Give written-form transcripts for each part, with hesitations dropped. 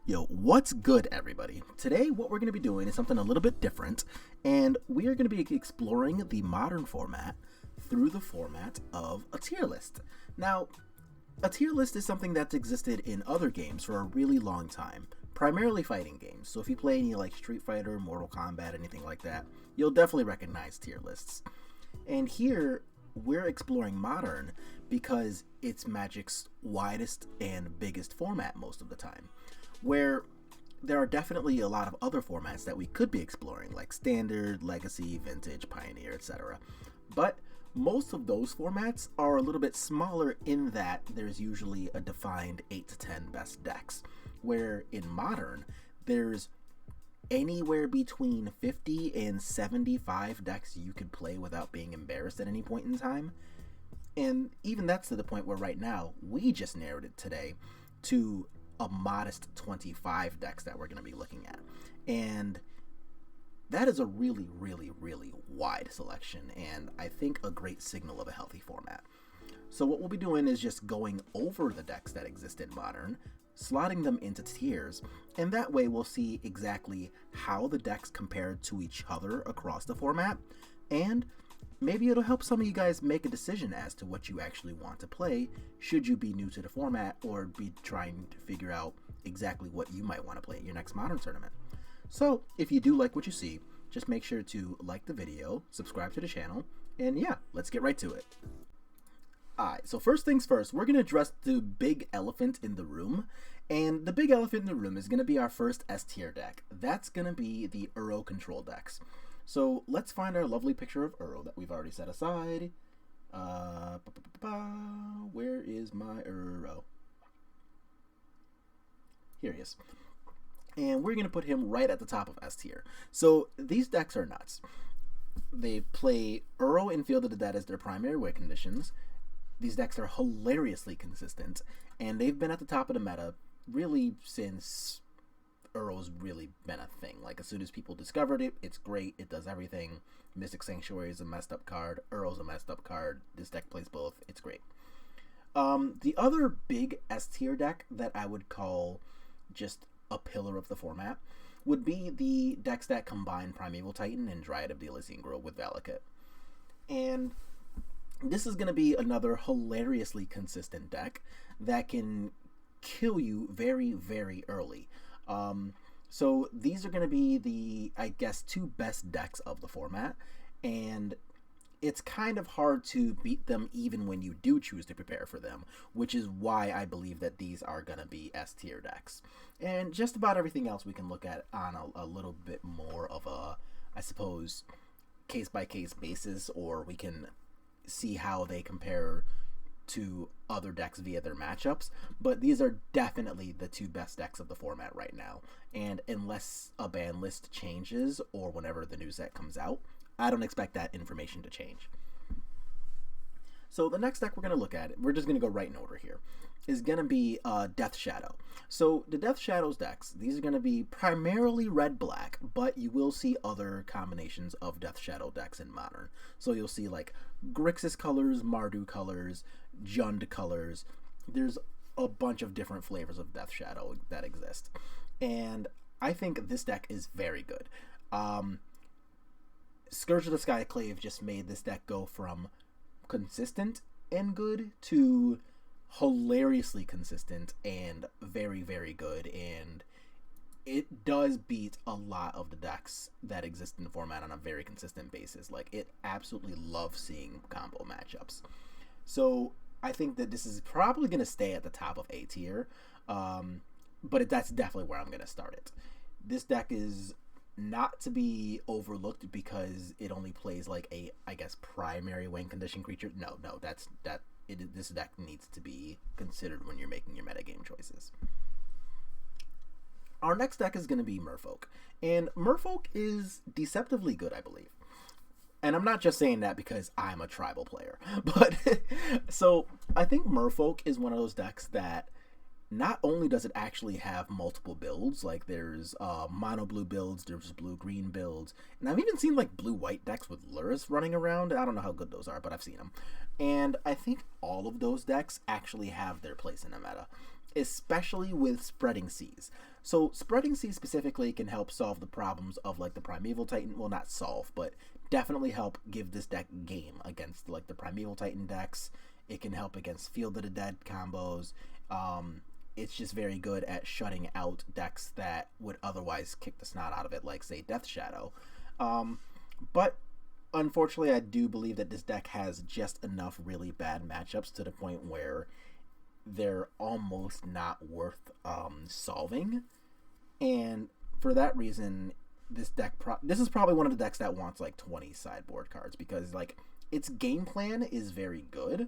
Yo, what's good, everybody? Today, what we're going to be doing is something a little bit different, and we are going to be exploring the modern format through the format of a tier list. Now, a tier list is something that's existed in other games for a really long time, primarily fighting games. So if you play any like Street Fighter, Mortal Kombat, anything like that, you'll definitely recognize tier lists. And here, we're exploring modern because it's Magic's widest and biggest format most of the time, where there are definitely a lot of other formats that we could be exploring, like Standard, Legacy, Vintage, Pioneer, etc. But most of those formats are a little bit smaller in that there's usually a defined 8 to 10 best decks, where in Modern, there's anywhere between 50 and 75 decks you could play without being embarrassed at any point in time. And even that's to the point where right now, we just narrowed it today to a modest 25 decks that we're going to be looking at. And that is a really, really, really wide selection, and I think a great signal of a healthy format. So what we'll be doing is just going over the decks that exist in Modern, slotting them into tiers, and that way we'll see exactly how the decks compare to each other across the format, and maybe it'll help some of you guys make a decision as to what you actually want to play, should you be new to the format or be trying to figure out exactly what you might want to play at your next Modern tournament. So, if you do like what you see, just make sure to like the video, subscribe to the channel, and yeah, let's get right to it. Alright, so first things first, we're going to address the big elephant in the room, and the big elephant in the room is going to be our first S tier deck. That's going to be the Uro control decks. So let's find our lovely picture of Uro that we've already set aside. Where is my Uro? Here he is. And we're going to put him right at the top of S tier. So these decks are nuts. They play Uro and Field of the Dead as their primary win conditions. These decks are hilariously consistent, and they've been at the top of the meta really since Uro's really been a thing. Like, as soon as people discovered it, it's great, it does everything. Mystic Sanctuary is a messed up card, Uro's a messed up card, this deck plays both, it's great. The other big S tier deck that I would call just a pillar of the format would be the decks that combine Primeval Titan and Dryad of the Elysian Grove with Valakut. And this is going to be another hilariously consistent deck that can kill you very, very early. So these are going to be the, I guess, two best decks of the format, and it's kind of hard to beat them even when you do choose to prepare for them, which is why I believe that these are going to be S tier decks. And just about everything else we can look at on a little bit more of a, I suppose, case-by-case basis, or we can see how they compare to other decks via their matchups, but these are definitely the two best decks of the format right now, and unless a ban list changes or whenever the new set comes out, I don't expect that information to change. So the next deck we're going to look at, we're just going to go right in order here, is going to be Death Shadow. So the Death Shadows decks, these are going to be primarily red-black, but you will see other combinations of Death Shadow decks in Modern. So you'll see like Grixis colors, Mardu colors, Jund colors. There's a bunch of different flavors of Death Shadow that exist. And I think this deck is very good. Scourge of the Skyclave just made this deck go from consistent and good to hilariously consistent and very, very good, and it does beat a lot of the decks that exist in the format on a very consistent basis. Like, it absolutely loves seeing combo matchups. So I think that this is probably going to stay at the top of A tier, but that's definitely where I'm going to start it. This deck is not to be overlooked because it only plays like a, I guess, primary win condition creature. No, this deck needs to be considered when you're making your metagame choices. Our next deck is going to be Merfolk, and Merfolk is deceptively good, I believe. And I'm not just saying that because I'm a tribal player, but so I think Merfolk is one of those decks that not only does it actually have multiple builds, like there's mono blue builds, there's blue green builds, and I've even seen like blue white decks with Lurrus running around. I don't know how good those are, but I've seen them. And I think all of those decks actually have their place in the meta, especially with Spreading Seas. So Spreading Seas specifically can help solve the problems of like the Primeval Titan. Well, not solve, but definitely help give this deck game against like the Primeval Titan decks. It can help against Field of the Dead combos. It's just very good at shutting out decks that would otherwise kick the snot out of it, like say Death Shadow. But unfortunately, I do believe that this deck has just enough really bad matchups to the point where they're almost not worth solving. And for that reason, this is probably one of the decks that wants like 20 sideboard cards, because like its game plan is very good,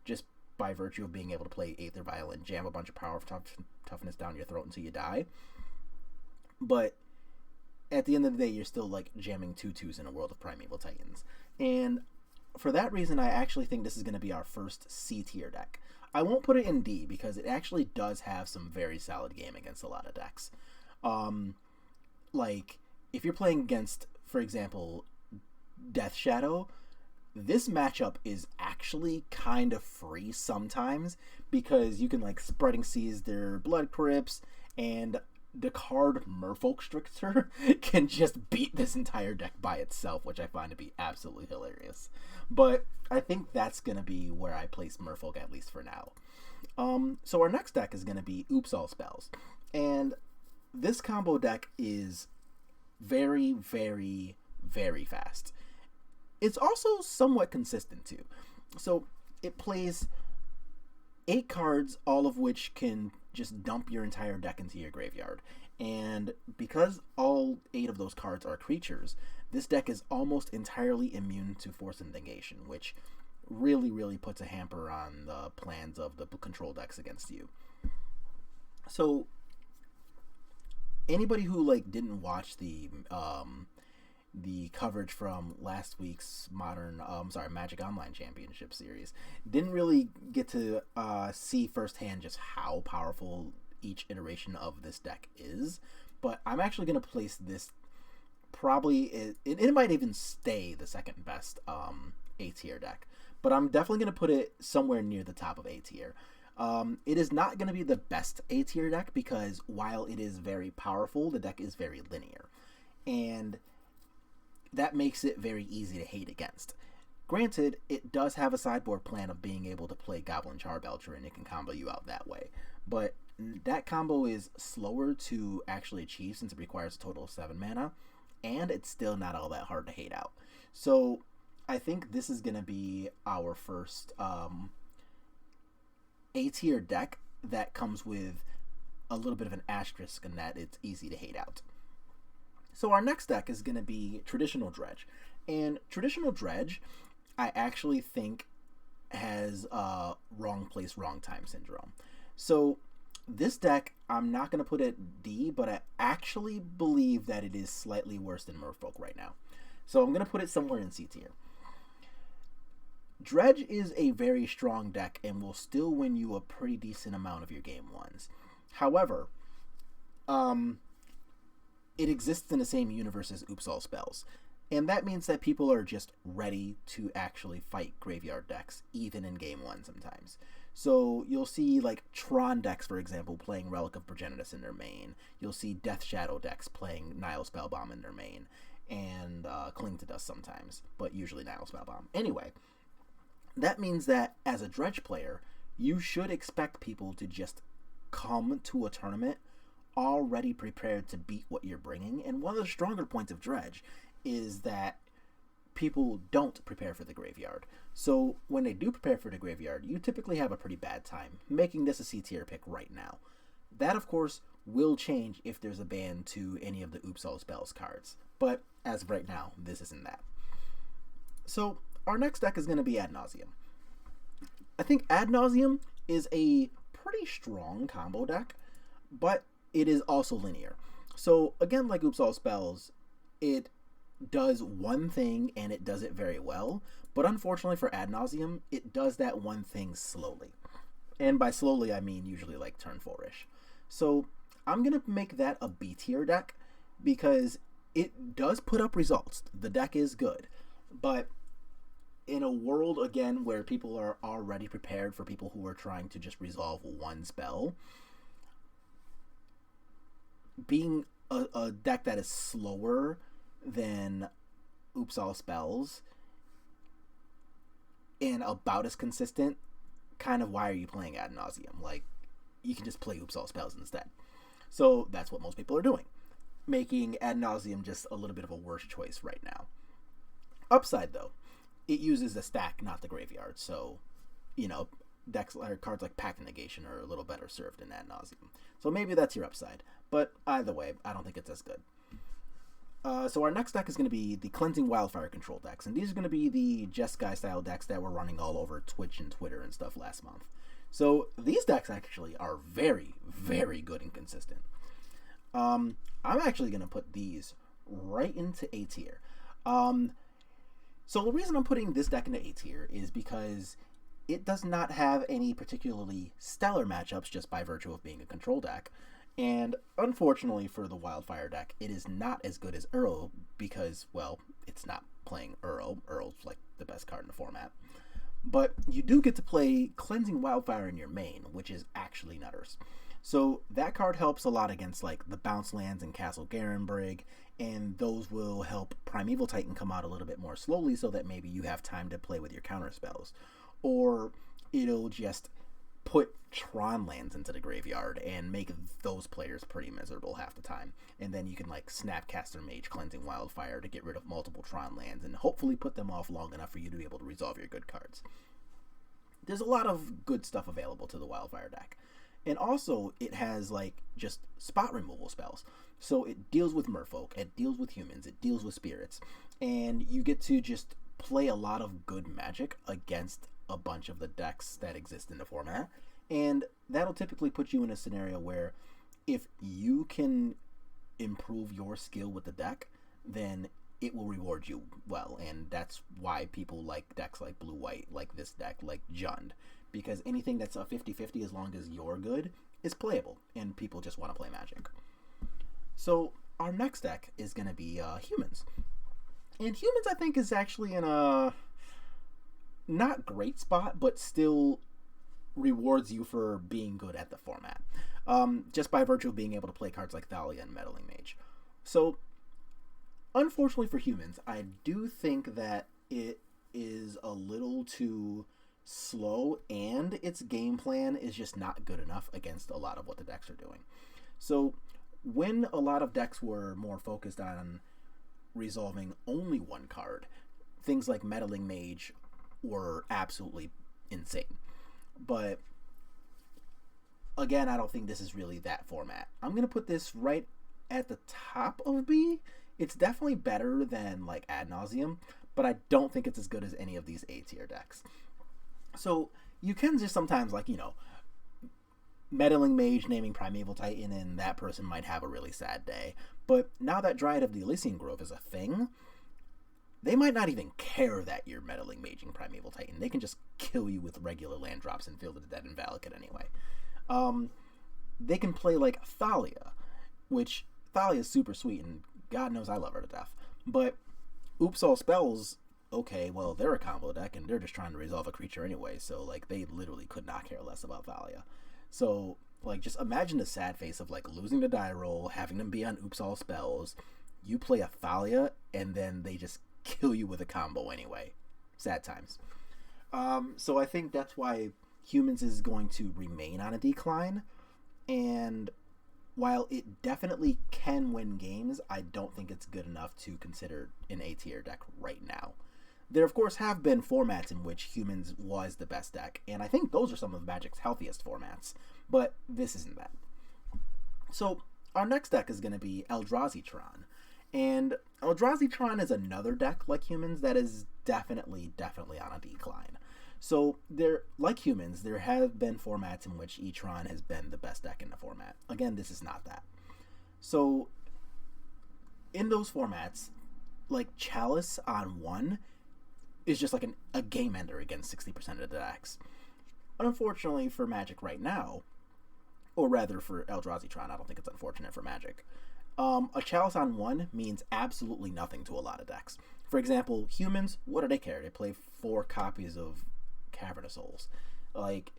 just by virtue of being able to play Aether Vial and jam a bunch of power of toughness down your throat until you die. But at the end of the day, you're still like jamming 2/2s in a world of Primeval Titans. And for that reason, I actually think this is going to be our first C tier deck. I won't put it in D because it actually does have some very solid game against a lot of decks. Like if you're playing against, for example, Death Shadow, this matchup is actually kind of free sometimes, because you can like Spreading Seas their Blood Crypts, and the card Merfolk Stricter can just beat this entire deck by itself, which I find to be absolutely hilarious. But I think that's going to be where I place Merfolk, at least for now. So our next deck is going to be Oops All Spells. And this combo deck is very, very, very fast. It's also somewhat consistent too. So it plays 8 cards, all of which can just dump your entire deck into your graveyard. And because all 8 of those cards are creatures, this deck is almost entirely immune to Force and Negation, which really, really puts a hamper on the plans of the control decks against you. So anybody who like didn't watch the coverage from last week's Magic Online Championship series didn't really get to see firsthand just how powerful each iteration of this deck is. But I'm actually going to place this probably, it might even stay the second best A tier deck, but I'm definitely going to put it somewhere near the top of A tier. It is not going to be the best A tier deck because while it is very powerful, the deck is very linear, and that makes it very easy to hate against. Granted, it does have a sideboard plan of being able to play Goblin Charbelcher, and it can combo you out that way. But that combo is slower to actually achieve since it requires a total of 7 mana, and it's still not all that hard to hate out. So I think this is going to be our first A-tier deck that comes with a little bit of an asterisk in that it's easy to hate out. So our next deck is going to be Traditional Dredge. And Traditional Dredge, I actually think has wrong place, wrong time syndrome. So this deck, I'm not going to put it D, but I actually believe that it is slightly worse than Merfolk right now. So I'm going to put it somewhere in C tier. Dredge is a very strong deck and will still win you a pretty decent amount of your game ones. However, it exists in the same universe as Oops All Spells. And that means that people are just ready to actually fight graveyard decks, even in game 1 sometimes. So you'll see like Tron decks, for example, playing Relic of Progenitus in their main. You'll see Death Shadow decks playing Nihil Spellbomb in their main. And Cling to Dust sometimes, but usually Nihil Spellbomb. Anyway, that means that as a Dredge player, you should expect people to just come to a tournament already prepared to beat what you're bringing. And one of the stronger points of Dredge is that people don't prepare for the graveyard. So when they do prepare for the graveyard, you typically have a pretty bad time, making this a C tier pick right now. That, of course, will change if there's a ban to any of the Oops All Spells cards. But as of right now, this isn't that. So our next deck is going to be Ad Nauseam. I think Ad Nauseam is a pretty strong combo deck, but it is also linear. So again, like Oops All Spells, it does one thing and it does it very well, but unfortunately for Ad Nauseam, it does that one thing slowly. And by slowly, I mean usually like turn 4-ish. So I'm going to make that a B tier deck because it does put up results. The deck is good, but in a world, again, where people are already prepared for people who are trying to just resolve one spell, being a deck that is slower than Oops All Spells and about as consistent, kind of why are you playing Ad Nauseam? Like, you can just play Oops All Spells instead. So that's what most people are doing, making Ad Nauseam just a little bit of a worse choice right now. Upside, though, it uses the stack, not the graveyard. So, decks or cards like Pact Negation are a little better served in Ad Nauseam. So maybe that's your upside. But either way, I don't think it's as good. So our next deck is going to be the Cleansing Wildfire control decks. And these are going to be the Jeskai style decks that were running all over Twitch and Twitter and stuff last month. So these decks actually are very, very good and consistent. I'm actually going to put these right into A tier. So the reason I'm putting this deck into A tier is because it does not have any particularly stellar matchups just by virtue of being a control deck. And unfortunately for the Wildfire deck, it is not as good as Uro because, well, it's not playing Uro. Uro's like the best card in the format. But you do get to play Cleansing Wildfire in your main, which is actually nutters. So that card helps a lot against like the bounce lands in Castle Garenbrig, and those will help Primeval Titan come out a little bit more slowly so that maybe you have time to play with your counter spells. Or it'll just put Tron lands into the graveyard and make those players pretty miserable half the time. And then you can like Snapcaster Mage Cleansing Wildfire to get rid of multiple Tron lands and hopefully put them off long enough for you to be able to resolve your good cards. There's a lot of good stuff available to the Wildfire deck. And also, it has, like, just spot removal spells. So it deals with merfolk, it deals with humans, it deals with spirits. And you get to just play a lot of good magic against a bunch of the decks that exist in the format. And that'll typically put you in a scenario where if you can improve your skill with the deck, then it will reward you well. And that's why people like decks like Blue-White, like this deck, like Jund. Because anything that's a 50-50, as long as you're good, is playable, and people just want to play Magic. So our next deck is going to be Humans. And Humans, I think, is actually in a not great spot, but still rewards you for being good at the format. Just by virtue of being able to play cards like Thalia and Meddling Mage. So, unfortunately for Humans, I do think that it is a little too slow, and its game plan is just not good enough against a lot of what the decks are doing. So when a lot of decks were more focused on resolving only one card, things like Meddling Mage were absolutely insane. But again, I don't think this is really that format. I'm going to put this right at the top of B. It's definitely better than like Ad Nauseam, but I don't think it's as good as any of these A tier decks. So you can just sometimes, like, Meddling Mage naming Primeval Titan, and that person might have a really sad day. But now that Dryad of the Elysian Grove is a thing, they might not even care that you're Meddling Maging Primeval Titan. They can just kill you with regular land drops and Field of the Dead and Valakut anyway. They can play like Thalia, which Thalia is super sweet, and God knows I love her to death. But Oops All Spells, okay, well, they're a combo deck, and they're just trying to resolve a creature anyway, so, like, they literally could not care less about Thalia. So, like, just imagine the sad face of, like, losing the die roll, having them be on Oops All Spells, you play a Thalia, and then they just kill you with a combo anyway. Sad times. So I think that's why Humans is going to remain on a decline, and while it definitely can win games, I don't think it's good enough to consider an A tier deck right now. There, of course, have been formats in which Humans was the best deck, and I think those are some of Magic's healthiest formats, but this isn't that. So, our next deck is going to be Eldrazi Tron, and Eldrazi Tron is another deck like Humans that is definitely on a decline. So, like Humans, there have been formats in which E-Tron has been the best deck in the format. Again, this is not that. So, in those formats, like Chalice on 1 is just like a game ender against 60% of the decks. Unfortunately for Magic right now, or rather for Eldrazi Tron, I don't think it's unfortunate for Magic, a Chalice on 1 means absolutely nothing to a lot of decks. For example, Humans, what do they care? They play 4 copies of Cavern of Souls. Like,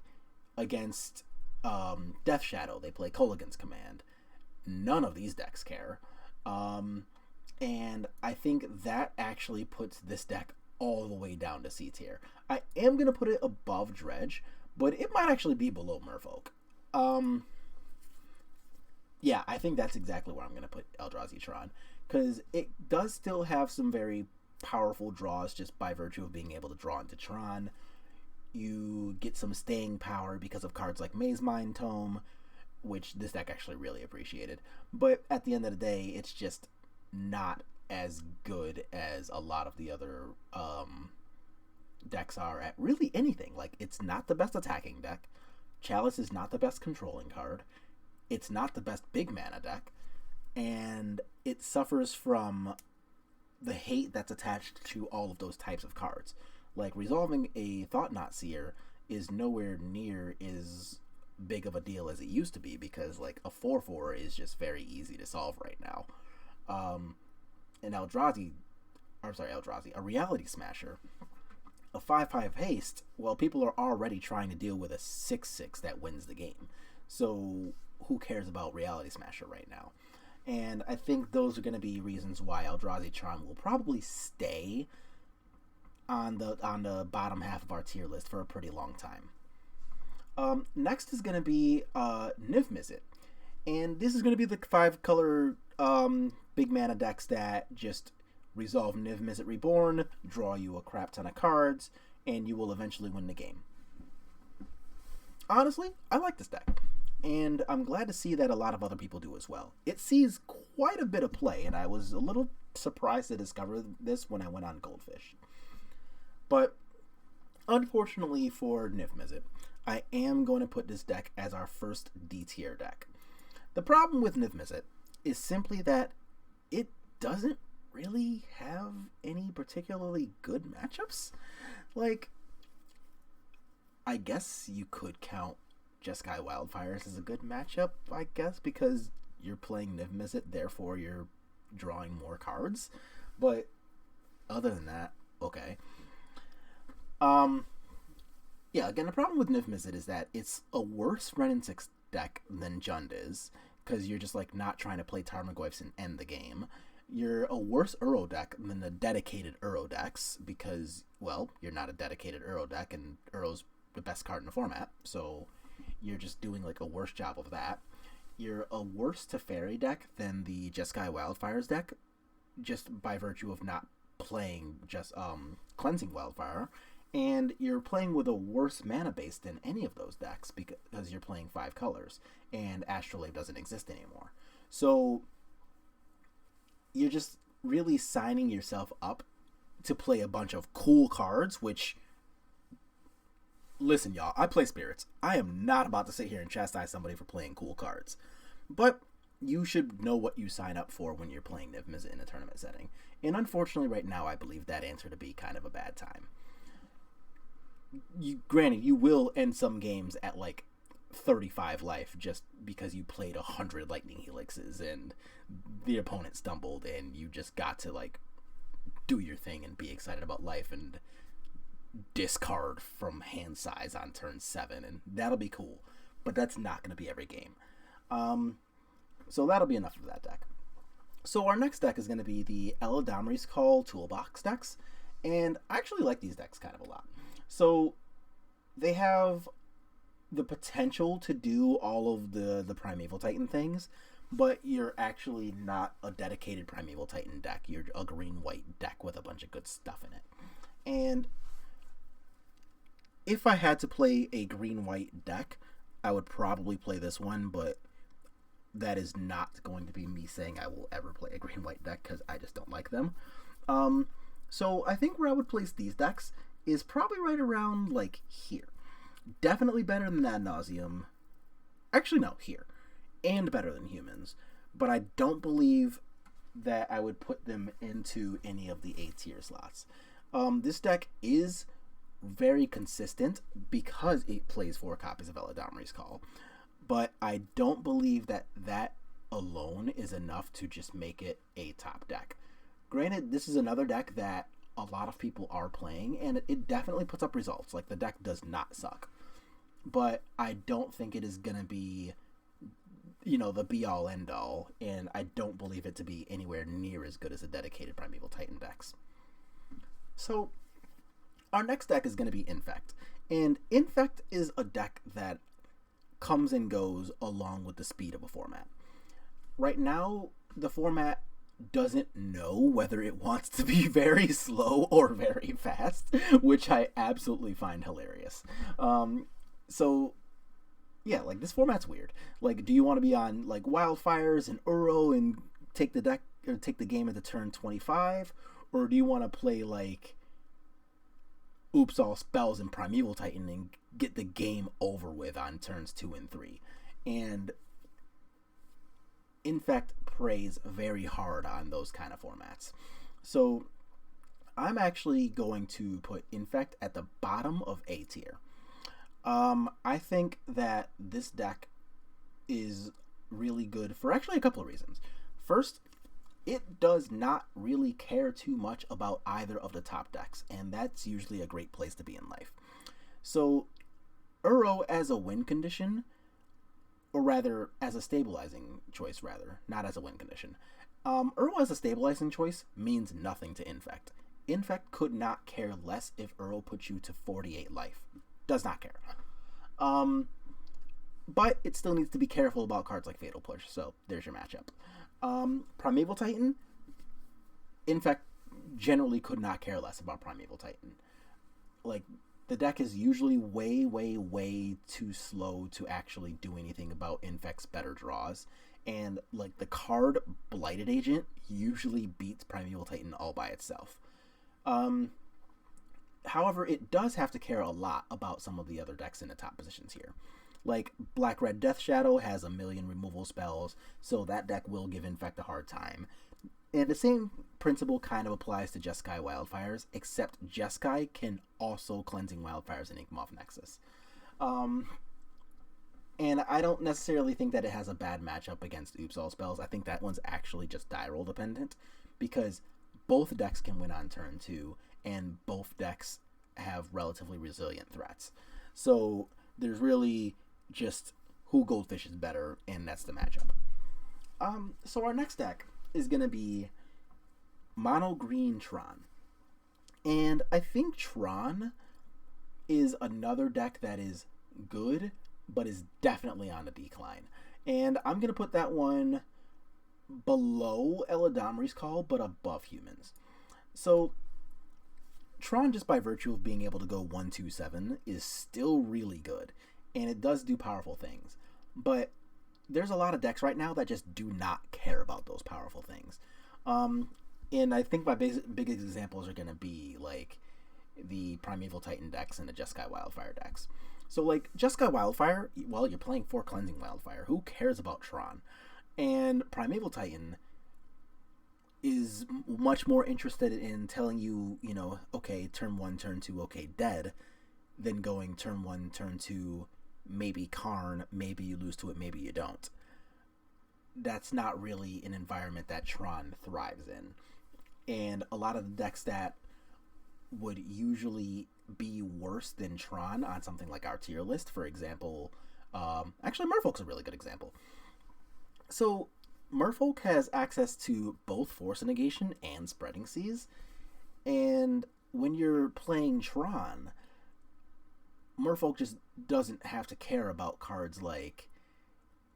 against Death Shadow, they play Kolaghan's Command. none of these decks care. And I think that actually puts this deck all the way down to C tier. I am going to put it above Dredge, but it might actually be below Merfolk. Yeah, I think that's exactly where I'm going to put Eldrazi Tron, because it does still have some very powerful draws just by virtue of being able to draw into Tron. You get some staying power because of cards like Maze Mind Tome, which this deck actually really appreciated. But at the end of the day, it's just not as good as a lot of the other decks are at really anything. Like, it's not the best attacking deck. Chalice is not the best controlling card. It's not the best big mana deck. And it suffers from the hate that's attached to all of those types of cards. Like, resolving a Thought-Knot Seer is nowhere near as big of a deal as it used to be, because like a 4/4 is just very easy to solve right now. And Eldrazi, a Reality Smasher, a 5/5 haste, well, people are already trying to deal with a 6/6 that wins the game. So who cares about Reality Smasher right now? And I think those are going to be reasons why Eldrazi Tron will probably stay on the bottom half of our tier list for a pretty long time. Next is going to be Niv-Mizzet. And this is going to be the 5-color big mana decks that just resolve Niv-Mizzet Reborn, draw you a crap ton of cards, and you will eventually win the game. Honestly, I like this deck, and I'm glad to see that a lot of other people do as well. It sees quite a bit of play, and I was a little surprised to discover this when I went on Goldfish. But unfortunately for Niv-Mizzet, I am going to put this deck as our first D tier deck. The problem with Niv-Mizzet is simply that it doesn't really have any particularly good matchups. Like, I guess you could count Jeskai Wildfires as a good matchup, I guess, because you're playing Niv-Mizzet, therefore you're drawing more cards. But other than that, okay. Yeah, again, the problem with Niv-Mizzet is that it's a worse Wrenn and 6 deck than Jund is, because you're just like not trying to play Tarmogoyfs and end the game. You're a worse Uro deck than the dedicated Uro decks, because, well, you're not a dedicated Uro deck, and Uro's the best card in the format, so you're just doing like a worse job of that. You're a worse Teferi deck than the Jeskai Wildfires deck, just by virtue of not playing just Cleansing Wildfire. And you're playing with a worse mana base than any of those decks because you're playing 5 colors, and Astrolabe doesn't exist anymore. So you're just really signing yourself up to play a bunch of cool cards, which, listen, y'all, I play Spirits. I am not about to sit here and chastise somebody for playing cool cards. But you should know what you sign up for when you're playing Niv-Mizzet in a tournament setting. And unfortunately, right now, I believe that answer to be kind of a bad time. Granted, you will end some games at like 35 life just because you played 100 Lightning Helixes and the opponent stumbled and you just got to like do your thing and be excited about life and discard from hand size on turn 7, and that'll be cool, but that's not going to be every game. So that'll be enough of that deck. So our next deck is going to be the Eladamri's Call Toolbox decks, and I actually like these decks kind of a lot. So they have the potential to do all of the Primeval Titan things, but you're actually not a dedicated Primeval Titan deck. You're a green-white deck with a bunch of good stuff in it. And if I had to play a green-white deck, I would probably play this one, but that is not going to be me saying I will ever play a green-white deck because I just don't like them. So I think where I would place these decks is probably right around, like, here. Definitely better than Ad Nauseam. Actually, no, here. And better than Humans. But I don't believe that I would put them into any of the A-tier slots. This deck is very consistent because it plays 4 copies of Eladamri's Call. But I don't believe that that alone is enough to just make it a top deck. Granted, this is another deck that a lot of people are playing, and it definitely puts up results. Like, the deck does not suck. But I don't think it is going to be the be all end all, and I don't believe it to be anywhere near as good as the dedicated Primeval Titan decks. So our next deck is going to be Infect, and Infect is a deck that comes and goes along with the speed of a format. Right now, the format doesn't know whether it wants to be very slow or very fast, which I absolutely find hilarious. So yeah, like, this format's weird. Like, do you want to be on like Wildfires and Uro and take the deck or take the game at the turn 25, or do you want to play like Oops All Spells and Primeval Titan and get the game over with on turns 2 and 3? And Infect preys very hard on those kind of formats. So I'm actually going to put Infect at the bottom of A tier. I think that this deck is really good for actually a couple of reasons. First, it does not really care too much about either of the top decks, and that's usually a great place to be in life. So Uro as a win condition, or rather as a stabilizing choice, not as a win condition. Uro as a stabilizing choice means nothing to Infect. Infect could not care less if Uro puts you to 48 life. Does not care. But it still needs to be careful about cards like Fatal Push, so there's your matchup. Primeval Titan, Infect generally could not care less about Primeval Titan. Like, the deck is usually way, way, way too slow to actually do anything about Infect's better draws. And, like, the card Blighted Agent usually beats Primeval Titan all by itself. However, it does have to care a lot about some of the other decks in the top positions here. Like, Black-Red Death Shadow has a million removal spells, so that deck will give Infect a hard time. And the same principle kind of applies to Jeskai Wildfires, except Jeskai can also Cleansing Wildfires and Inkmoth Nexus. And I don't necessarily think that it has a bad matchup against Oops All Spells. I think that one's actually just die roll dependent, because both decks can win on turn 2, and both decks have relatively resilient threats. So there's really just who Goldfish is better, and that's the matchup. So our next deck is going to be Mono Green Tron. And I think Tron is another deck that is good, but is definitely on the decline. And I'm going to put that one below Eladamri's Call, but above Humans. So Tron, just by virtue of being able to go 1-2-7, is still really good, and it does do powerful things. But there's a lot of decks right now that just do not care about those powerful things. And I think my big examples are going to be like the Primeval Titan decks and the Jeskai Wildfire decks. So like Jeskai Wildfire, well, you're playing 4 Cleansing Wildfire. Who cares about Tron? And Primeval Titan is much more interested in telling you, okay, turn 1, turn 2, okay, dead, than going turn 1, turn 2, maybe Karn, maybe you lose to it, maybe you don't. That's not really an environment that Tron thrives in. And a lot of the decks that would usually be worse than Tron on something like our tier list, for example, actually Merfolk's a really good example. So Merfolk has access to both Force Negation and Spreading Seas, and when you're playing Tron, Merfolk just doesn't have to care about cards like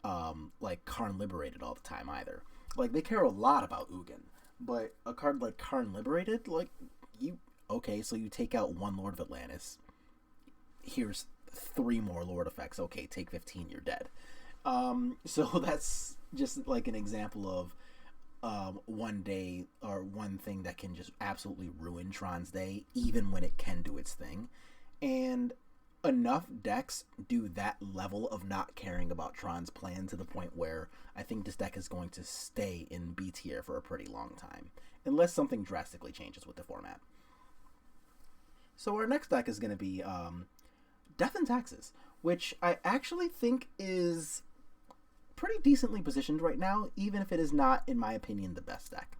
Karn Liberated all the time either. Like, they care a lot about Ugin, but a card like Karn Liberated, like, so you take out 1 Lord of Atlantis, here's 3 more Lord effects, okay, take 15, you're dead. So that's just like an example of one day or one thing that can just absolutely ruin Tron's day, even when it can do its thing. And enough decks do that level of not caring about Tron's plan to the point where I think this deck is going to stay in B tier for a pretty long time, unless something drastically changes with the format. So our next deck is going to be Death and Taxes, which I actually think is pretty decently positioned right now, even if it is not, in my opinion, the best deck.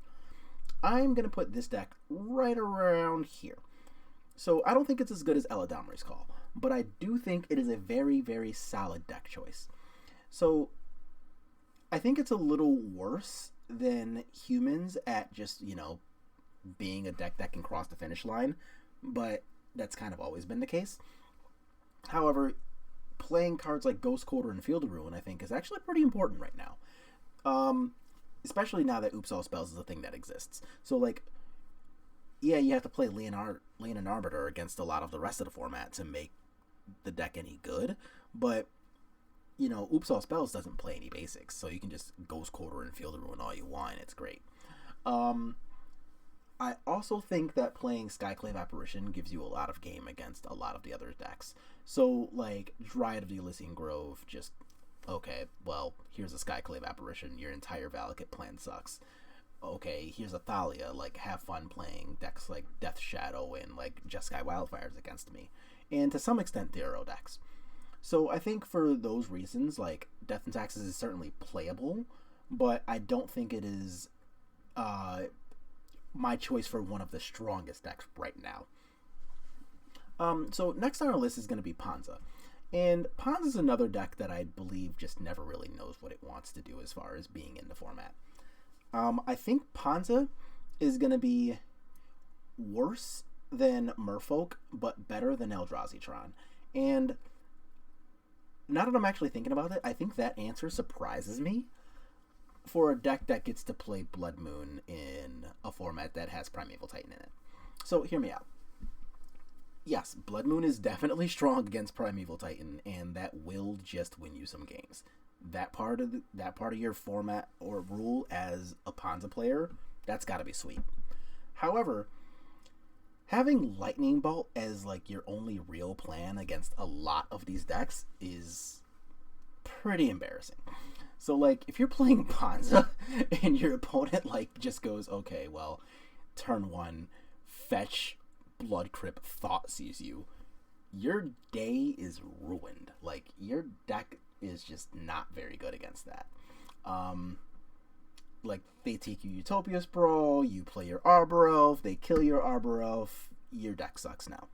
I'm going to put this deck right around here. So I don't think it's as good as Eladamri's Call, but I do think it is a very, very solid deck choice. So I think it's a little worse than humans at just, being a deck that can cross the finish line, but that's kind of always been the case. However, playing cards like Ghost Quarter and Field of Ruin, I think, is actually pretty important right now. Especially now that Oops All Spells is a thing that exists. So, like, yeah, you have to play Leonin Arbiter against a lot of the rest of the format to make the deck any good, but, Oops All Spells doesn't play any basics, so you can just Ghost Quarter and Field of Ruin all you want, and it's great. I also think that playing Skyclave Apparition gives you a lot of game against a lot of the other decks. So, like, Dryad of the Elysian Grove, just, okay, well, here's a Skyclave Apparition, your entire Valakut plan sucks. Okay, here's a Thalia, like, have fun playing decks like Death Shadow and, like, Jeskai Wildfires against me. And to some extent, Theoro decks. So I think for those reasons, like, Death and Taxes is certainly playable, but I don't think it is, my choice for one of the strongest decks right now. So next on our list is going to be Ponza. And Ponza is another deck that I believe just never really knows what it wants to do as far as being in the format. I think Ponza is going to be worse than Merfolk, but better than Eldrazi-Tron. And now that I'm actually thinking about it, I think that answer surprises me for a deck that gets to play Blood Moon in a format that has Primeval Titan in it. So hear me out. Yes, Blood Moon is definitely strong against Primeval Titan, and that will just win you some games. That part of your format or rule as a Ponza player, that's got to be sweet. However, having Lightning Bolt as like your only real plan against a lot of these decks is pretty embarrassing. So, like, if you're playing Ponza and your opponent, like, just goes, okay, well, turn 1, fetch Blood Crypt, Thoughtseize you, your day is ruined. Like, your deck is just not very good against that. Like, they take you Utopia Sprawl, you play your Arbor Elf, they kill your Arbor Elf, your deck sucks now.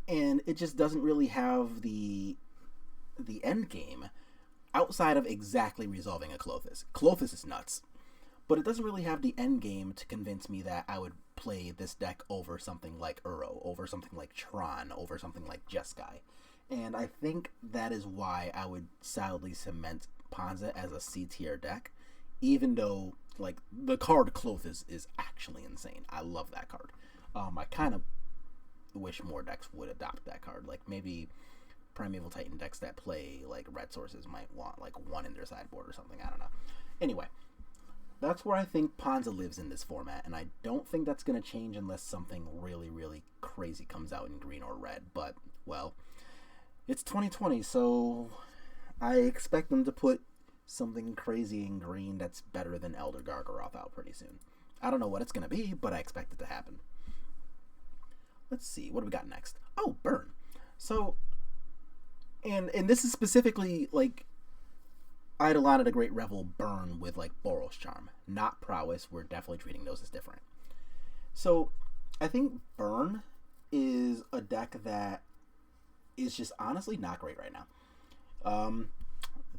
And it just doesn't really have the end game outside of exactly resolving a Klothys. Klothys is nuts, but it doesn't really have the end game to convince me that I would play this deck over something like Uro, over something like Tron, over something like Jeskai. And I think that is why I would solidly cement Ponza as a C tier deck, even though, like, the card Klothys is actually insane. I love that card. I kind of wish more decks would adopt that card. Like, maybe Primeval Titan decks that play, like, red sources might want, like, one in their sideboard or something. I don't know. Anyway, that's where I think Ponza lives in this format, and I don't think that's going to change unless something really, really crazy comes out in green or red. But, well, it's 2020, so I expect them to put something crazy in green that's better than Elder Gargaroth out pretty soon. I don't know what it's going to be, but I expect it to happen. Let's see, what do we got next? Oh, Burn. So, and this is specifically, like, Eidolon the Great Revel Burn with, like, Boros Charm, not Prowess. We're definitely treating those as different. So, I think Burn is a deck that is just honestly not great right now.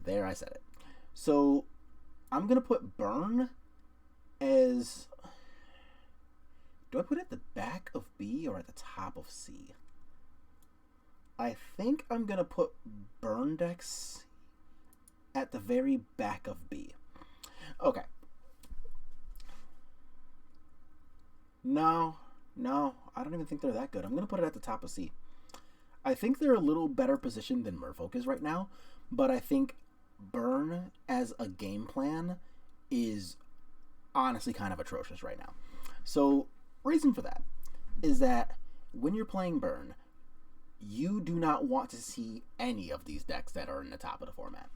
There, I said it. So, I'm going to put Burn as... Do I put it at the back of B or at the top of C? I think I'm going to put Burn decks at the very back of B. Okay. No, I don't even think they're that good. I'm going to put it at the top of C. I think they're a little better positioned than Merfolk is right now, but I think Burn as a game plan is honestly kind of atrocious right now. So, reason for that is that when you're playing Burn, you do not want to see any of these decks that are in the top of the format.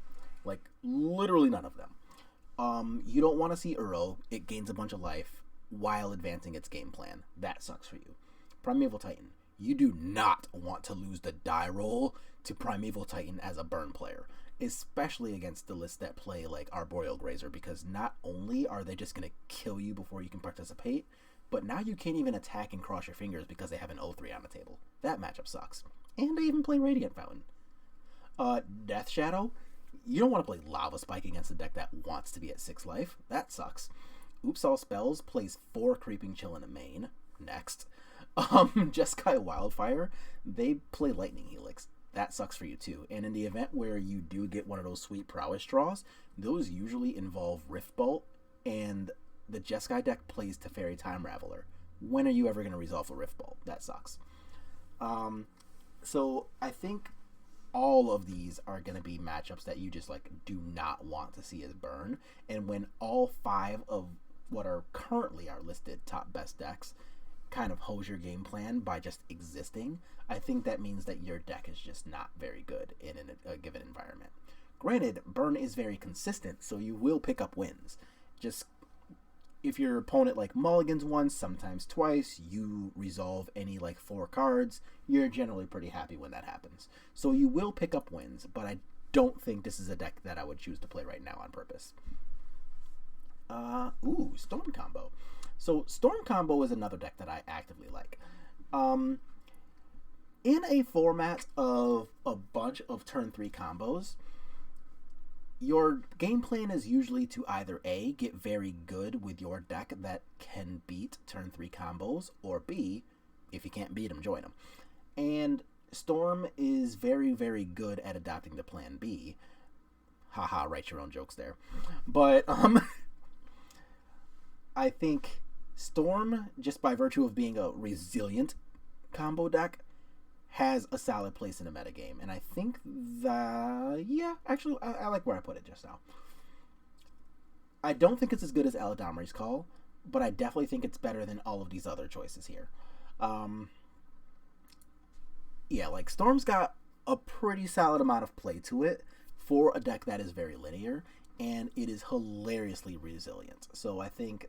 Like, literally none of them. You don't want to see Uro. It gains a bunch of life while advancing its game plan. That sucks for you. Primeval Titan. You do not want to lose the die roll to Primeval Titan as a Burn player, especially against the lists that play like Arboreal Grazer, because not only are they just going to kill you before you can participate, but now you can't even attack and cross your fingers because they have an 0-3 on the table. That matchup sucks. And they even play Radiant Fountain. Death Shadow. You don't want to play Lava Spike against a deck that wants to be at 6 life. That sucks. Oops All Spells plays 4 Creeping Chill in a main. Next. Jeskai Wildfire, they play Lightning Helix. That sucks for you too. And in the event where you do get one of those sweet prowess draws, those usually involve Rift Bolt, and the Jeskai deck plays Teferi Time Raveler. When are you ever going to resolve a Rift Bolt? That sucks. So I think all of these are going to be matchups that you just like do not want to see as burn. And when all 5 of what are currently our listed top best decks kind of hose your game plan by just existing, I think that means that your deck is just not very good in a given environment. Granted, burn is very consistent, so you will pick up wins. Just if your opponent like mulligans once, sometimes twice, you resolve any like 4 cards, you're generally pretty happy when that happens. So you will pick up wins, but I don't think this is a deck that I would choose to play right now on purpose. Storm Combo. So Storm Combo is another deck that I actively like. In a format of a bunch of turn 3 combos, your game plan is usually to either A, get very good with your deck that can beat turn 3 combos, or B, if you can't beat them, join them. And Storm is very, very good at adapting the plan B. Haha, write your own jokes there. But, I think Storm, just by virtue of being a resilient combo deck, has a solid place in the metagame. And I think that, yeah, actually, I like where I put it just now. I don't think it's as good as Eladamri's Call, but I definitely think it's better than all of these other choices here. Yeah, like, Storm's got a pretty solid amount of play to it for a deck that is very linear, and it is hilariously resilient. So I think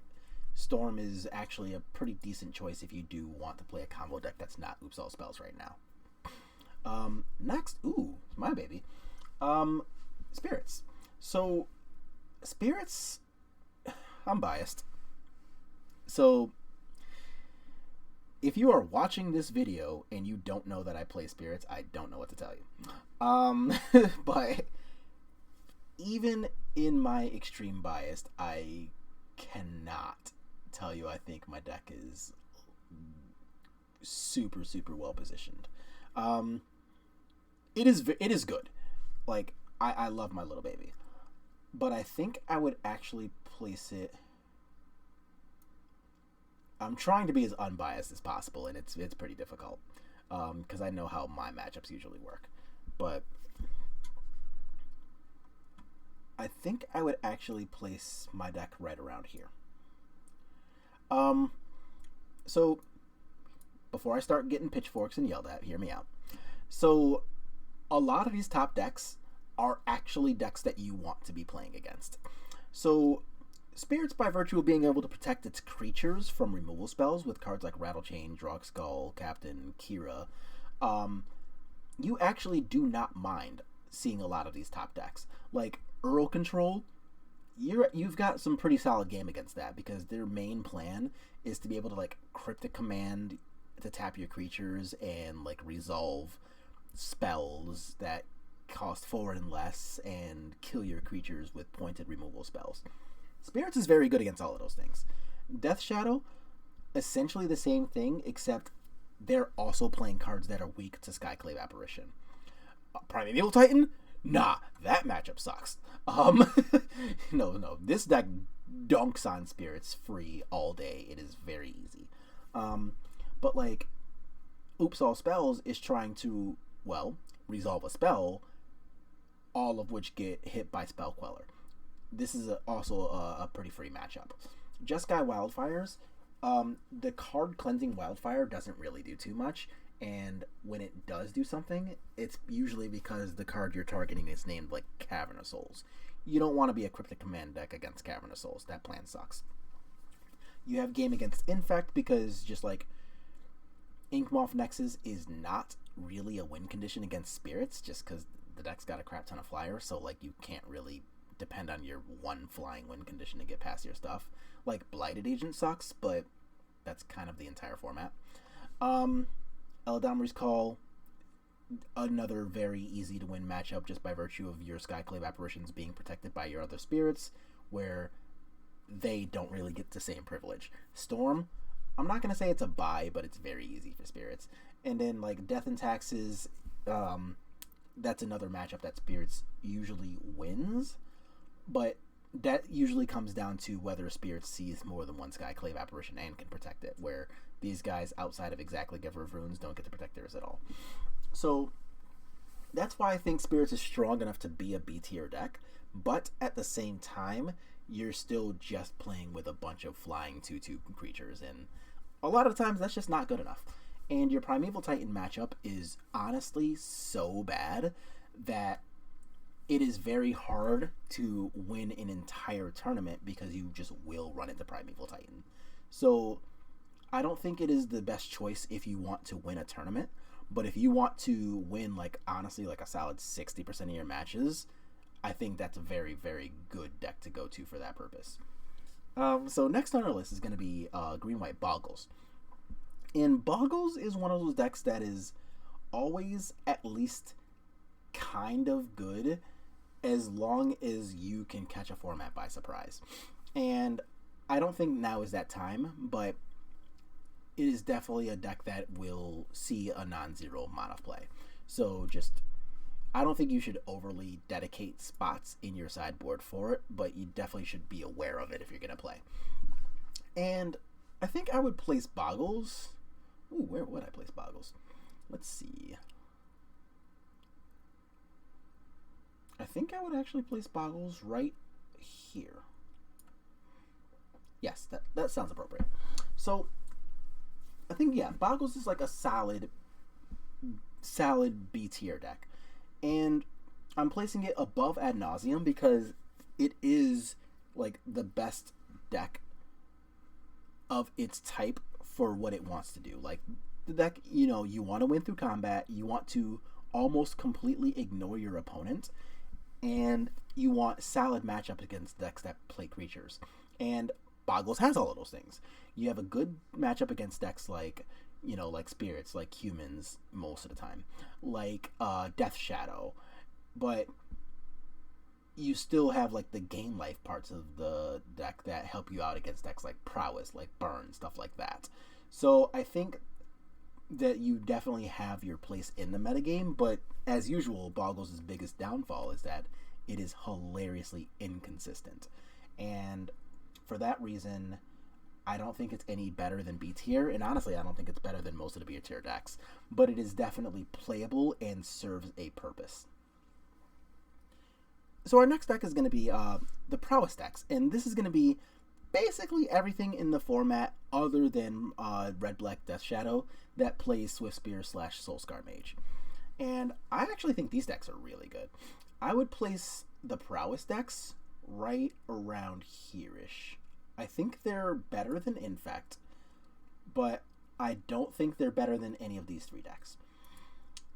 Storm is actually a pretty decent choice if you do want to play a combo deck that's not Oops All Spells right now. Next, my baby. Spirits. So, Spirits, I'm biased. So, if you are watching this video and you don't know that I play Spirits, I don't know what to tell you. But even in my extreme bias, I cannot tell you I think my deck is super, super well positioned. It is good. Like, I love my little baby. But I think I would actually place it... I'm trying to be as unbiased as possible, and it's pretty difficult. Because I know how my matchups usually work. But I think I would actually place my deck right around here. So before I start getting pitchforks and yelled at, hear me out. So a lot of these top decks are actually decks that you want to be playing against. So Spirits, by virtue of being able to protect its creatures from removal spells with cards like Rattlechain, Drogskol, Captain, Kira, you actually do not mind seeing a lot of these top decks. Like Earl Control, you've got some pretty solid game against that, because their main plan is to be able to like Cryptic Command to tap your creatures and like resolve spells that cost 4 and less and kill your creatures with pointed removal spells. Spirits is very good against all of those things. Death Shadow, essentially the same thing, except they're also playing cards that are weak to Skyclave Apparition. Primeval Titan? Nah, that matchup sucks. No, this deck dunks on Spirits free all day. It is very easy. But like, Oops All Spells is trying to, well, resolve a spell, all of which get hit by Spell Queller. This is also a pretty free matchup. Jeskai Wildfires, the card Cleansing Wildfire doesn't really do too much, and when it does do something, it's usually because the card you're targeting is named like Cavern of Souls. You don't want to be a Cryptic Command deck against Cavern of Souls. That plan sucks. You have game against Infect, because just like Inkmoth Nexus is not really a win condition against Spirits, just because the deck's got a crap ton of flyers, so like you can't really depend on your one flying win condition to get past your stuff. Like Blighted Agent sucks, but that's kind of the entire format. Eladamri's Call, another very easy to win matchup just by virtue of your Skyclave apparitions being protected by your other spirits, where they don't really get the same privilege. Storm, I'm not going to say it's a buy, but it's very easy for spirits. And then like Death and Taxes, that's another matchup that spirits usually wins, but that usually comes down to whether Spirit sees more than one Skyclave apparition and can protect it, where these guys outside of exactly Giver of Runes don't get to protect theirs at all. So that's why I think Spirits is strong enough to be a B tier deck, but at the same time, you're still just playing with a bunch of flying 2/2 creatures, and a lot of times that's just not good enough. And your Primeval Titan matchup is honestly so bad that it is very hard to win an entire tournament because you just will run into Primeval Titan. So I don't think it is the best choice if you want to win a tournament, but if you want to win, like, honestly, like a solid 60% of your matches, I think that's a very, very good deck to go to for that purpose. So next on our list is going to be Green-White Boggles. And Boggles is one of those decks that is always at least kind of good as long as you can catch a format by surprise. And I don't think now is that time, but it is definitely a deck that will see a non-zero mana play. So just, I don't think you should overly dedicate spots in your sideboard for it, but you definitely should be aware of it if you're going to play. And I think I would place Boggles. Ooh, where would I place Boggles? Let's see. I think I would actually place Boggles right here. Yes, that sounds appropriate. So I think, yeah, Boggles is like a solid B tier deck. And I'm placing it above Ad Nauseam because it is like the best deck of its type for what it wants to do. Like, the deck, you know, you want to win through combat, you want to almost completely ignore your opponent, and you want solid matchups against decks that play creatures. And Boggles has all of those things. You have a good matchup against decks like, you know, like spirits, like humans most of the time, like Death Shadow, but you still have like the game life parts of the deck that help you out against decks like Prowess, like Burn, stuff like that. So I think that you definitely have your place in the metagame, but as usual, Boggles' biggest downfall is that it is hilariously inconsistent. And for that reason, I don't think it's any better than B tier, and honestly, I don't think it's better than most of the B tier decks, but it is definitely playable and serves a purpose. So our next deck is going to be the Prowess decks, and this is going to be basically everything in the format other than Red-Black Death Shadow that plays Swiftspear / Soulscar Mage. And I actually think these decks are really good. I would place the Prowess decks right around here-ish. I think they're better than Infect, but I don't think they're better than any of these three decks.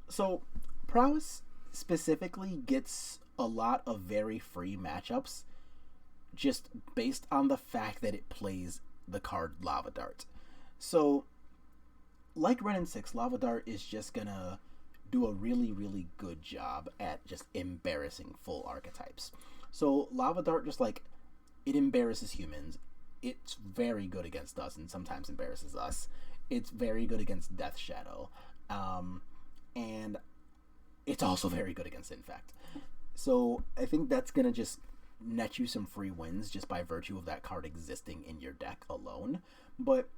So Prowess specifically gets a lot of very free matchups just based on the fact that it plays the card Lava Dart. So like Wrenn and 6, Lava Dart is just gonna do a really, really good job at just embarrassing full archetypes. So Lava Dart, just like, it embarrasses humans. It's very good against us and sometimes embarrasses us. It's very good against Death Shadow. And it's also very good against Infect. So I think that's going to just net you some free wins just by virtue of that card existing in your deck alone. But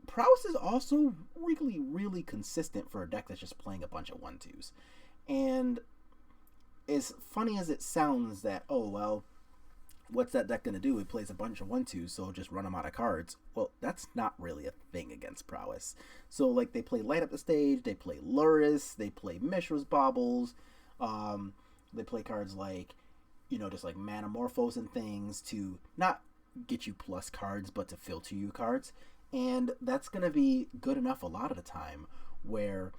Prowess is also really, really consistent for a deck that's just playing a bunch of 1/2s. And as funny as it sounds that, oh, well, what's that deck going to do? It plays a bunch of 1/2s, so just run them out of cards. Well, that's not really a thing against Prowess. So, like, they play Light Up the Stage, they play Lurrus, they play Mishra's Baubles, they play cards like, you know, just like Manamorphose and things to not get you plus cards, but to filter you cards. And that's going to be good enough a lot of the time where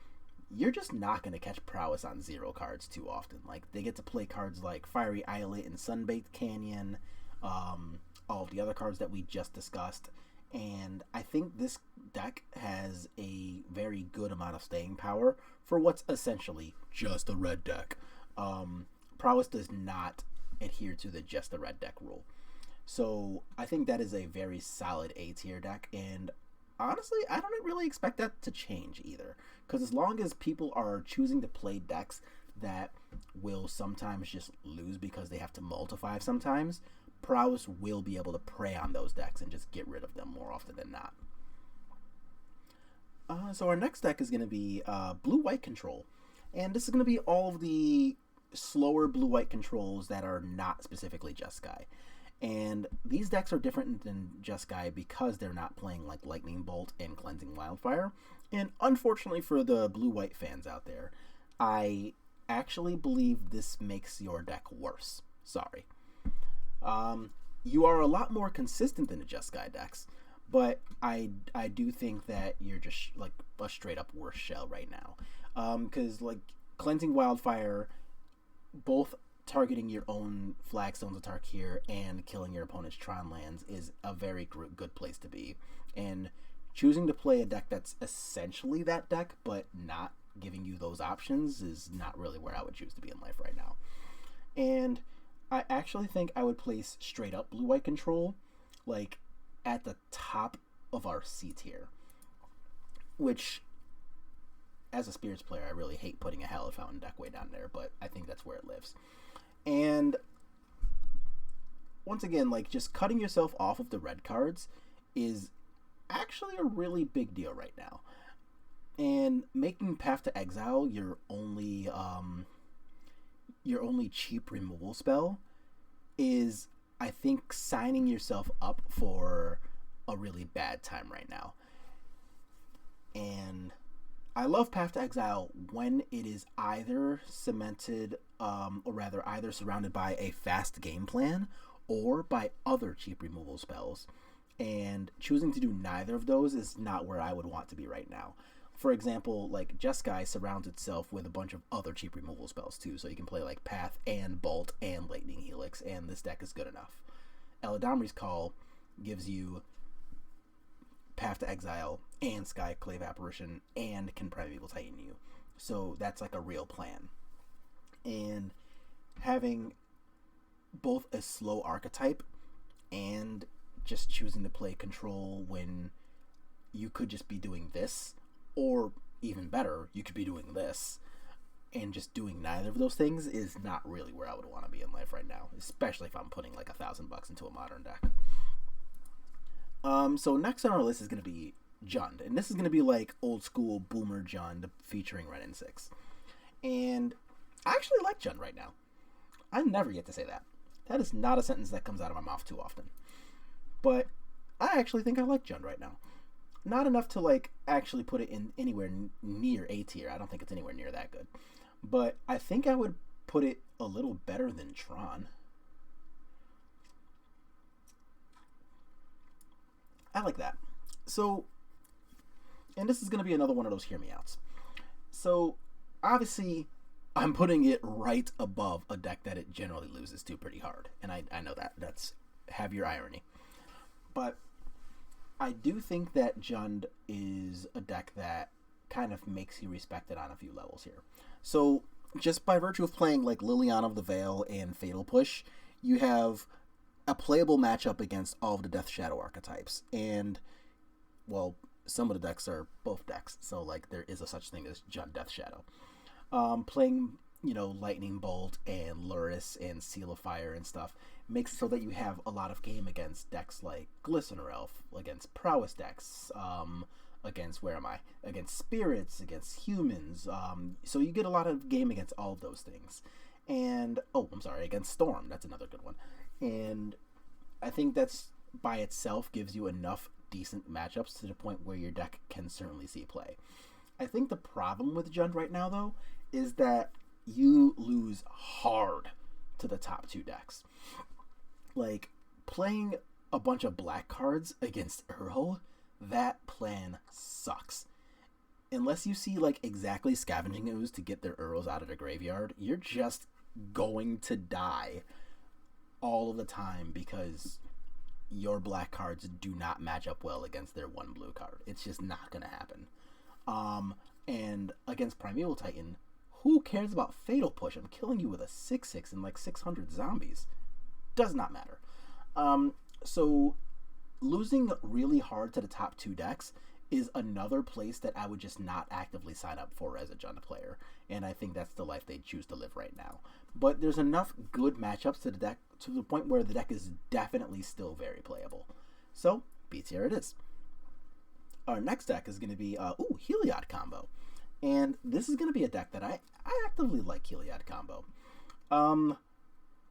you're just not going to catch Prowess on 0 cards too often. Like, they get to play cards like Fiery Islet and Sunbaked Canyon, all of the other cards that we just discussed, And I think this deck has a very good amount of staying power for what's essentially just a red deck. Prowess does not adhere to the just a red deck rule. So I think that is a very solid A tier deck, and honestly, I don't really expect that to change either. Because as long as people are choosing to play decks that will sometimes just lose because they have to multiply sometimes, Prowess will be able to prey on those decks and just get rid of them more often than not. So our next deck is going to be Blue-White Control. And this is going to be all of the slower Blue-White controls that are not specifically Jeskai. And these decks are different than Jeskai because they're not playing like Lightning Bolt and Cleansing Wildfire. And unfortunately for the Blue-White fans out there, I actually believe this makes your deck worse. Sorry. You are a lot more consistent than the Jeskai decks, but I do think that you're just like a straight up worse shell right now. Because like Cleansing Wildfire, both targeting your own Flagstones of Tarkir and killing your opponent's Tron lands is a very good place to be. And choosing to play a deck that's essentially that deck, but not giving you those options is not really where I would choose to be in life right now. And I actually think I would place straight up Blue-White Control like at the top of our C tier, which as a Spirits player, I really hate putting a Hallowed Fountain deck way down there, but I think that's where it lives. And once again, like just cutting yourself off of the red cards is actually a really big deal right now. And making Path to Exile your only cheap removal spell is, I think, signing yourself up for a really bad time right now. And I love Path to Exile when it is either cemented, or rather either surrounded by a fast game plan or by other cheap removal spells. And choosing to do neither of those is not where I would want to be right now. For example, like Jeskai surrounds itself with a bunch of other cheap removal spells too, so you can play like Path and Bolt and Lightning Helix, and this deck is good enough. Eladamri's Call gives you Path to Exile and Skyclave Apparition and can Primeval Titan you. So that's like a real plan. And having both a slow archetype and just choosing to play control when you could just be doing this, or even better, you could be doing this, and just doing neither of those things is not really where I would want to be in life right now, especially if I'm putting like $1,000 into a modern deck. So next on our list is going to be Jund, and this is going to be like old school boomer Jund featuring Wrenn and 6. And I actually like Jund right now. I never get to say that. That is not a sentence that comes out of my mouth too often. But I actually think I like Jund right now. Not enough to like actually put it in anywhere near A tier. I don't think it's anywhere near that good. But I think I would put it a little better than Tron. I like that. So, and this is going to be another one of those hear me outs. So, obviously, I'm putting it right above a deck that it generally loses to pretty hard. And I know that. That's, have your irony. But I do think that Jund is a deck that kind of makes you respect it on a few levels here. So, just by virtue of playing like Liliana of the Veil and Fatal Push, you have a playable matchup against all of the Death Shadow archetypes. And, well, some of the decks are both decks, so like there is a such thing as Jund Death Shadow. Playing, you know, Lightning Bolt and Luris and Seal of Fire and stuff makes it so that you have a lot of game against decks like Glistener Elf, against Prowess decks, against, where am I? Against Spirits, against Humans. So you get a lot of game against all of those things. And, oh, I'm sorry, against Storm. That's another good one. And I think that's by itself gives you enough decent matchups to the point where your deck can certainly see play. I think the problem with Jund right now, though, is that you lose hard to the top two decks. Like, playing a bunch of black cards against Earl, that plan sucks. Unless you see, like, exactly Scavenging Ooze to get their Earls out of the graveyard, you're just going to die all of the time because your black cards do not match up well against their one blue card. It's just not going to happen. And against Primeval Titan, who cares about Fatal Push? I'm killing you with a 6/6 and like 600 zombies. Does not matter. So losing really hard to the top 2 decks is another place that I would just not actively sign up for as a Jund player, and I think that's the life they choose to live right now. But there's enough good matchups to the deck to the point where the deck is definitely still very playable. So B tier it is. Our next deck is going to be Heliod combo, and this is going to be a deck that I actively like. Heliod combo.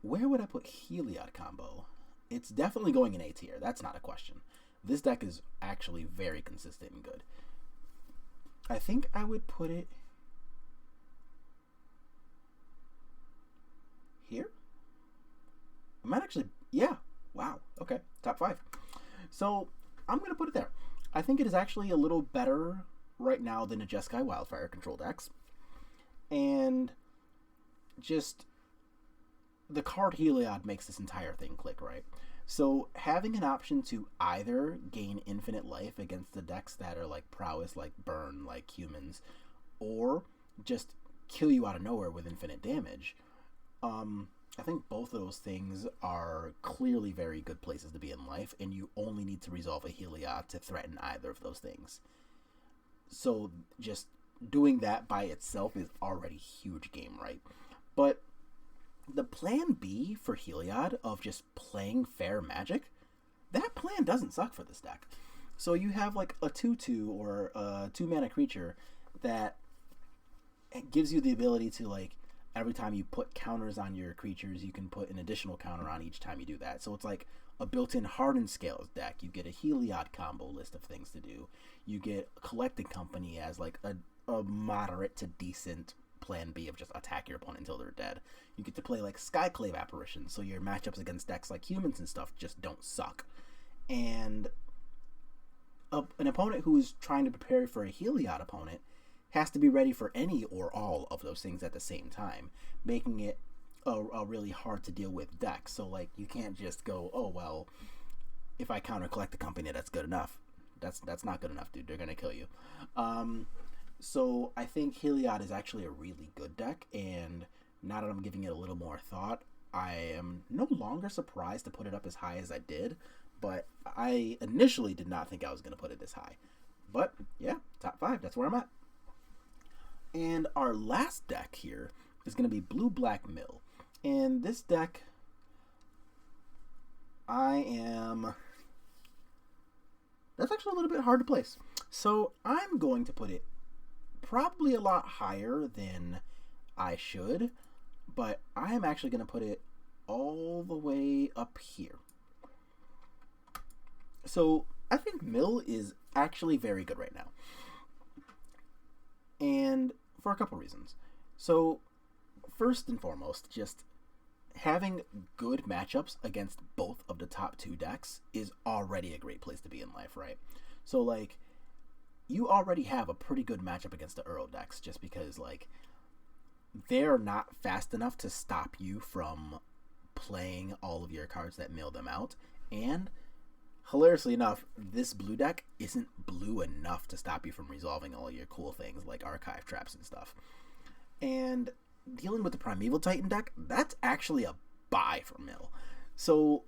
Where would I put Heliod combo? It's definitely going in A tier. That's not a question. This deck is actually very consistent and good. I think I would put it here. I might actually, yeah. Wow. Okay. Top 5. So I'm going to put it there. I think it is actually a little better right now than a Jeskai Wildfire control decks. And just the card Heliod makes this entire thing click, right? So having an option to either gain infinite life against the decks that are like prowess, like burn, like humans, or just kill you out of nowhere with infinite damage. I think both of those things are clearly very good places to be in life, and you only need to resolve a Heliod to threaten either of those things. So just doing that by itself is already huge game, right? But the plan B for Heliod of just playing fair Magic, that plan doesn't suck for this deck. So you have like a 2/2 or a 2-mana creature that gives you the ability to, like, every time you put counters on your creatures, you can put an additional counter on each time you do that. So it's like a built-in Hardened Scales deck. You get a Heliod combo list of things to do. You get Collecting Company as like a moderate to decent plan B of just attack your opponent until they're dead. You get to play like Skyclave Apparition, so your matchups against decks like humans and stuff just don't suck. And an opponent who is trying to prepare for a Heliod opponent has to be ready for any or all of those things at the same time, making it a really hard to deal with deck. So like you can't just go, oh well, if I counter Collecting Company, that's good enough. That's not good enough, dude. They're gonna kill you. So I think Heliod is actually a really good deck, and now that I'm giving it a little more thought, I am no longer surprised to put it up as high as I did, but I initially did not think I was going to put it this high. But yeah, top 5, that's where I'm at. And our last deck here is going to be Blue-Black Mill. And this deck, that's actually a little bit hard to place. So I'm going to put it probably a lot higher than I should, but I am actually going to put it all the way up here. So I think Mill is actually very good right now, and for a couple reasons. So first and foremost, just having good matchups against both of the top 2 decks is already a great place to be in life, right? So like, you already have a pretty good matchup against the Uro decks, just because like they're not fast enough to stop you from playing all of your cards that mill them out. And hilariously enough, this blue deck isn't blue enough to stop you from resolving all your cool things like archive traps and stuff. And dealing with the Primeval Titan deck, that's actually a buy for Mill. So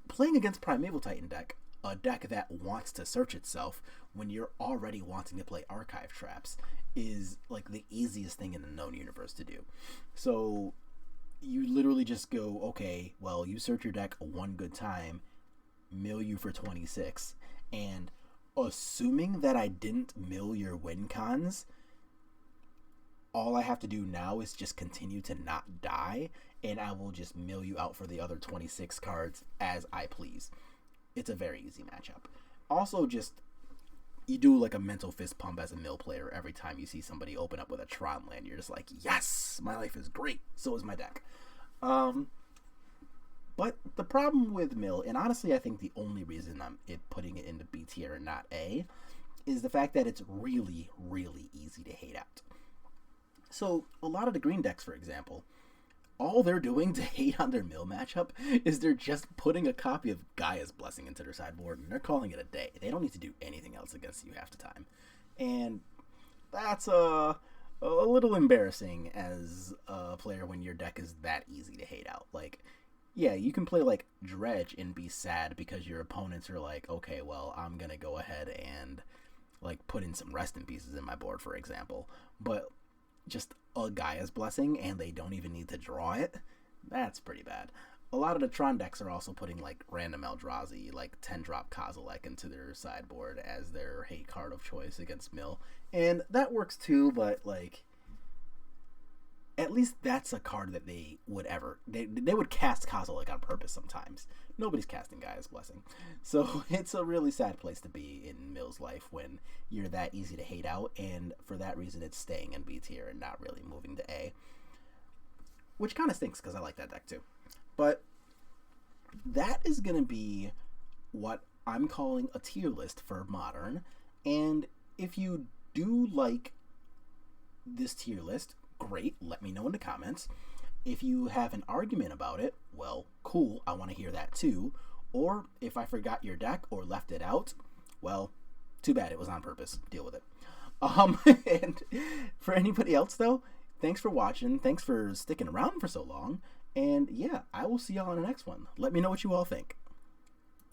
playing against Primeval Titan deck, a deck that wants to search itself when you're already wanting to play archive traps, is like the easiest thing in the known universe to do. So you literally just go, okay, well, you search your deck one good time, mill you for 26, and assuming that I didn't mill your win cons, all I have to do now is just continue to not die, and I will just mill you out for the other 26 cards as I please. It's a very easy matchup. Also, just you do like a mental fist pump as a mill player every time you see somebody open up with a Tron land. You're just like, yes, my life is great. So is my deck. But the problem with Mill, and honestly I think the only reason I'm putting it into B tier and not A, is the fact that it's really, really easy to hate out. So a lot of the green decks, for example, all they're doing to hate on their mill matchup is they're just putting a copy of Gaia's Blessing into their sideboard, and they're calling it a day. They don't need to do anything else against you half the time. And that's a little embarrassing as a player when your deck is that easy to hate out. Like, yeah, you can play like Dredge and be sad because your opponents are like, okay, well, I'm gonna go ahead and like put in some rest in pieces in my board, for example. But just a Gaia's Blessing and they don't even need to draw it, that's pretty bad. A lot of the Tron decks are also putting like random Eldrazi, like 10-drop Kozilek into their sideboard as their hate card of choice against Mill. And that works too, but like, at least that's a card that they would ever they would cast Kozilek on purpose sometimes. Nobody's casting Gaia's Blessing. So it's a really sad place to be in Mill's life when you're that easy to hate out, and for that reason it's staying in B tier and not really moving to A. Which kind of stinks because I like that deck too. But that is going to be what I'm calling a tier list for Modern. And if you do like this tier list, great, let me know in the comments. If you have an argument about it, well, cool, I want to hear that too. Or if I forgot your deck or left it out, well, too bad, it was on purpose. Deal with it. And for anybody else though, thanks for watching, thanks for sticking around for so long, and yeah, I will see y'all on the next one. Let me know what you all think.